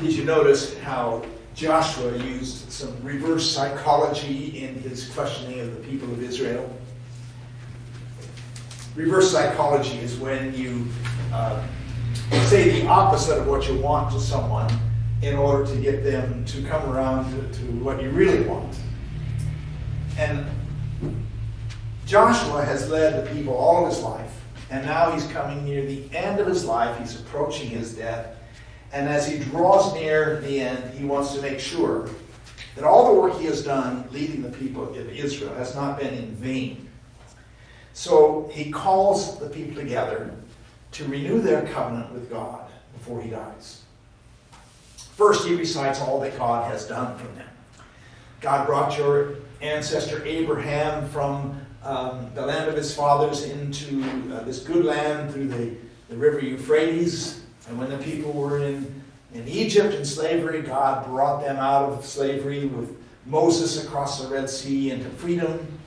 Did you notice how Joshua used some reverse psychology in his questioning of the people of Israel? Reverse psychology is when you say the opposite of what you want to someone in order to get them to come around to what you really want. And Joshua has led the people all of his life, and now he's coming near the end of his life. He's approaching his death. And as he draws near the end, he wants to make sure that all the work he has done leading the people of Israel has not been in vain. So he calls the people together to renew their covenant with God before he dies. First, he recites all that God has done for them. God brought your ancestor Abraham from the land of his fathers into this good land through the river Euphrates. And when the people were in Egypt in slavery, God brought them out of slavery with Moses across the Red Sea into freedom.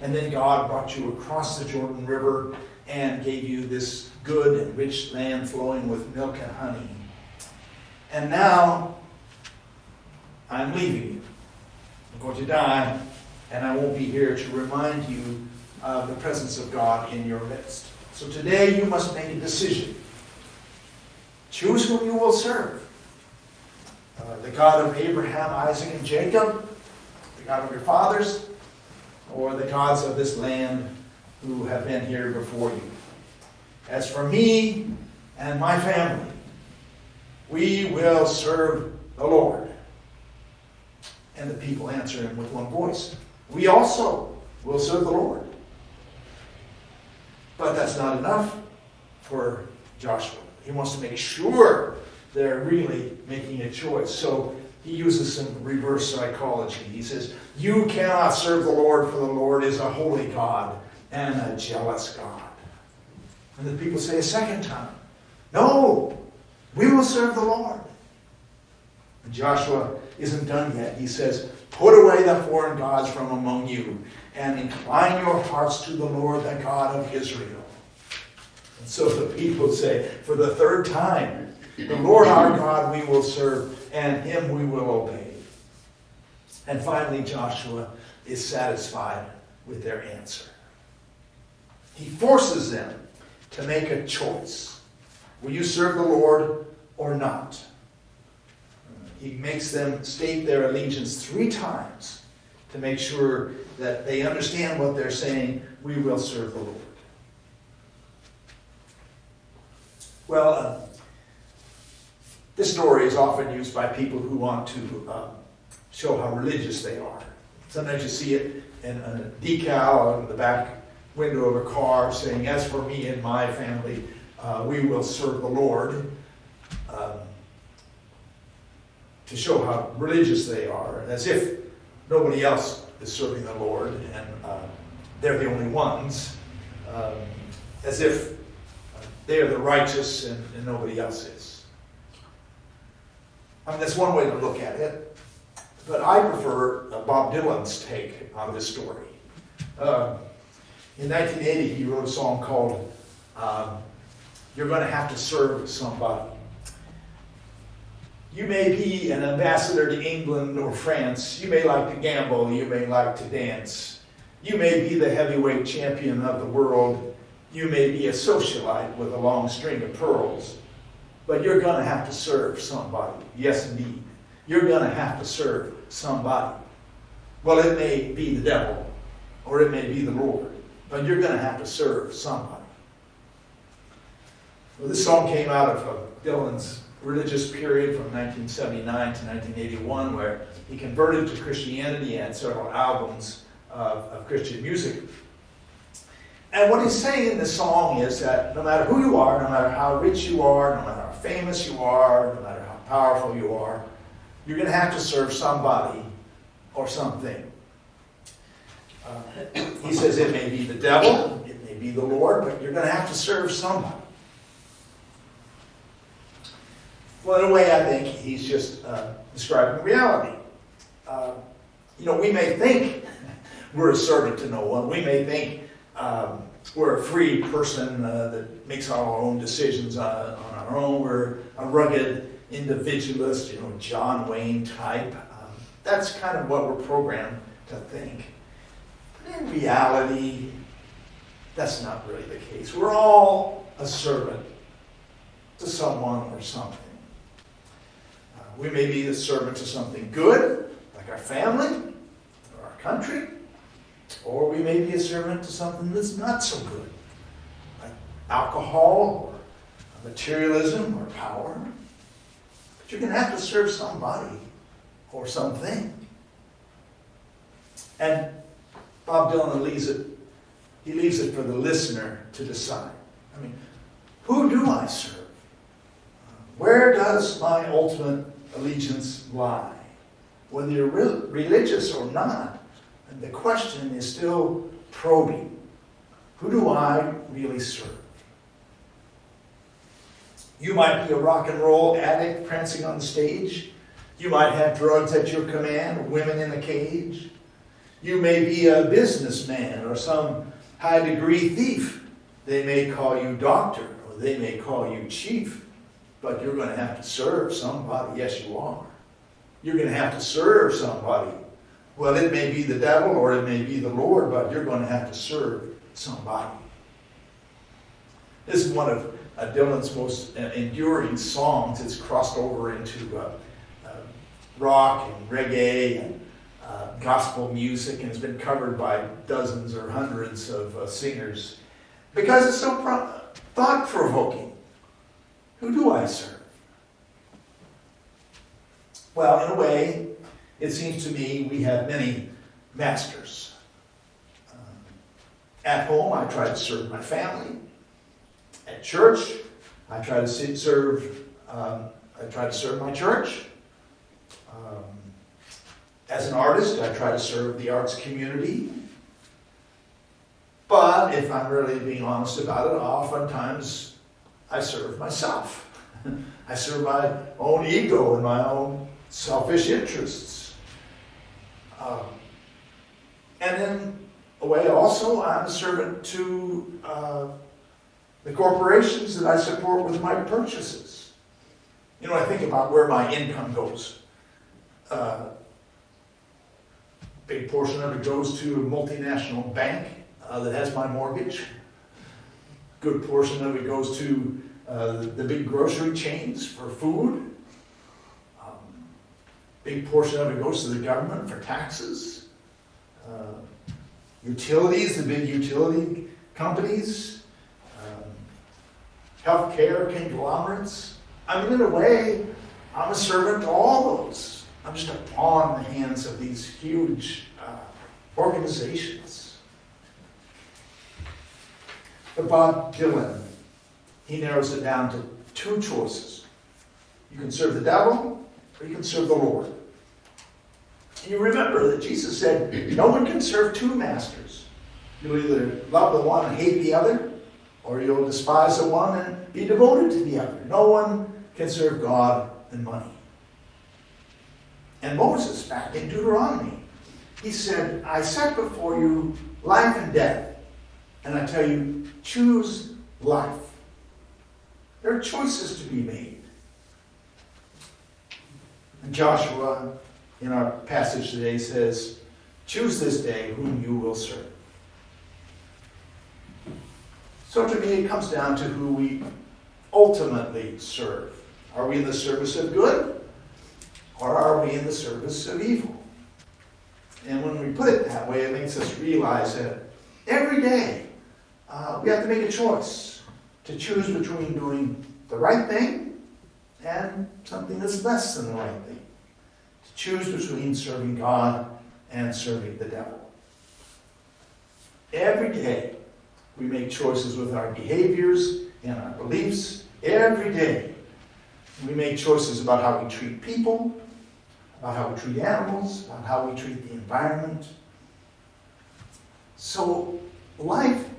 And then God brought you across the Jordan River and gave you this good and rich land flowing with milk and honey. And now, I'm leaving you. I'm going to die, and I won't be here to remind you of the presence of God in your midst. So today you must make a decision. Choose whom you will serve. The God of Abraham, Isaac, and Jacob, the God of your fathers, or the gods of this land who have been here before you. As for me and my family, we will serve the Lord. And the people answer him with one voice. We also will serve the Lord. But that's not enough for Joshua. He wants to make sure they're really making a choice. So he uses some reverse psychology. He says, you cannot serve the Lord, for the Lord is a holy God and a jealous God. And the people say a second time, no, we will serve the Lord. And Joshua isn't done yet. He says, put away the foreign gods from among you and incline your hearts to the Lord, the God of Israel. And so the people say, for the third time, the Lord our God we will serve, and him we will obey. And finally, Joshua is satisfied with their answer. He forces them to make a choice. Will you serve the Lord or not? He makes them state their allegiance 3 times to make sure that they understand what they're saying. We will serve the Lord. Well, this story is often used by people who want to show how religious they are. Sometimes you see it in a decal on the back window of a car saying, as for me and my family, we will serve the Lord. To show how religious they are, as if nobody else is serving the Lord and they're the only ones, as if they're the righteous and nobody else is. I mean, that's one way to look at it, but I prefer Bob Dylan's take on this story. In 1980, he wrote a song called You're Going to Have to Serve Somebody. You may be an ambassador to England or France. You may like to gamble. You may like to dance. You may be the heavyweight champion of the world. You may be a socialite with a long string of pearls. But you're going to have to serve somebody. Yes, indeed. You're going to have to serve somebody. Well, it may be the devil, or it may be the Lord. But you're going to have to serve somebody. Well, this song came out of Dylan's religious period from 1979 to 1981, where he converted to Christianity and several albums of Christian music. And what he's saying in this song is that no matter who you are, no matter how rich you are, no matter how famous you are, no matter how powerful you are, you're going to have to serve somebody or something. He says it may be the devil, it may be the Lord, but you're going to have to serve somebody. Well, in a way, I think he's just describing reality. We may think we're a servant to no one. We may think we're a free person that makes our own decisions on our own. We're a rugged individualist, John Wayne type. That's kind of what we're programmed to think. But in reality, that's not really the case. We're all a servant to someone or something. We may be a servant to something good, like our family or our country, or we may be a servant to something that's not so good, like alcohol or materialism or power. But you're going to have to serve somebody or something. And Bob Dylan leaves it for the listener to decide. I mean, who do I serve? Where does my ultimate allegiance lie? Whether you're religious or not, the question is still probing. Who do I really serve? You might be a rock and roll addict prancing on the stage. You might have drugs at your command, women in a cage. You may be a businessman or some high-degree thief. They may call you doctor or they may call you chief, but you're going to have to serve somebody. Yes, you are. You're going to have to serve somebody. Well, it may be the devil or it may be the Lord, but you're going to have to serve somebody. This is one of Dylan's most enduring songs. It's crossed over into rock and reggae and gospel music, and it's been covered by dozens or hundreds of singers because it's so thought-provoking. Who do I serve? Well, in a way, it seems to me we have many masters. At home, I try to serve my family. At church, I try to serve my church. As an artist, I try to serve the arts community. But if I'm really being honest about it, oftentimes I serve myself. I serve my own ego and my own selfish interests. And in a way also, I'm a servant to the corporations that I support with my purchases. I think about where my income goes. Big portion of it goes to a multinational bank that has my mortgage. Good portion of it goes to the big grocery chains for food. Big portion of it goes to the government for taxes. Utilities, the big utility companies. Healthcare conglomerates. I mean, in a way, I'm a servant to all those. I'm just a pawn in the hands of these huge organizations. But Bob Dylan, he narrows it down to two choices. You can serve the devil, or you can serve the Lord. And you remember that Jesus said, no one can serve two masters. You'll either love the one and hate the other, or you'll despise the one and be devoted to the other. No one can serve God and money. And Moses, back in Deuteronomy, he said, I set before you life and death, and I tell you, choose life. There are choices to be made. And Joshua, in our passage today, says, choose this day whom you will serve. So to me, it comes down to who we ultimately serve. Are we in the service of good? Or are we in the service of evil? And when we put it that way, it makes us realize that every day we have to make a choice to choose between doing the right thing and something that's less than the right thing. To choose between serving God and serving the devil. Every day we make choices with our behaviors and our beliefs. Every day we make choices about how we treat people, about how we treat animals, about how we treat the environment. So life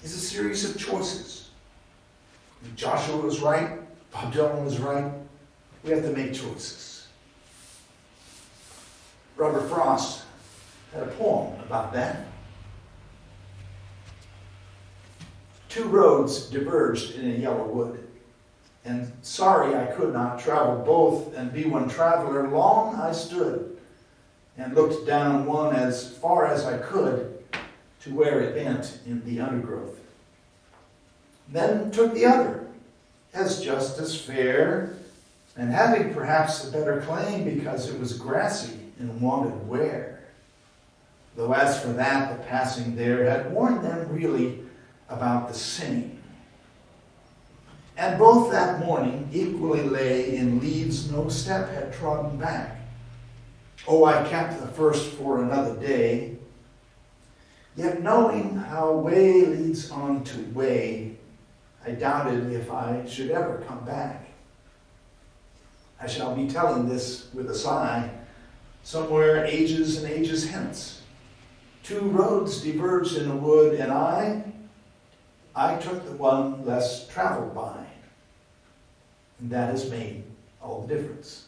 is a series of choices. Joshua was right. Bob Dylan was right. We have to make choices. Robert Frost had a poem about that. Two roads diverged in a yellow wood, And sorry I could not travel both and be one traveler. Long I stood and looked down one as far as I could to where it bent in the undergrowth. Then took the other, as just as fair, and having perhaps a better claim because it was grassy and wanted wear. Though as for that, the passing there had warned them really about the same. And both that morning equally lay in leaves no step had trodden back. Oh, I kept the first for another day, yet knowing how way leads on to way, I doubted if I should ever come back. I shall be telling this with a sigh, somewhere ages and ages hence. 2 roads diverged in a wood, and I took the one less traveled by. And that has made all the difference.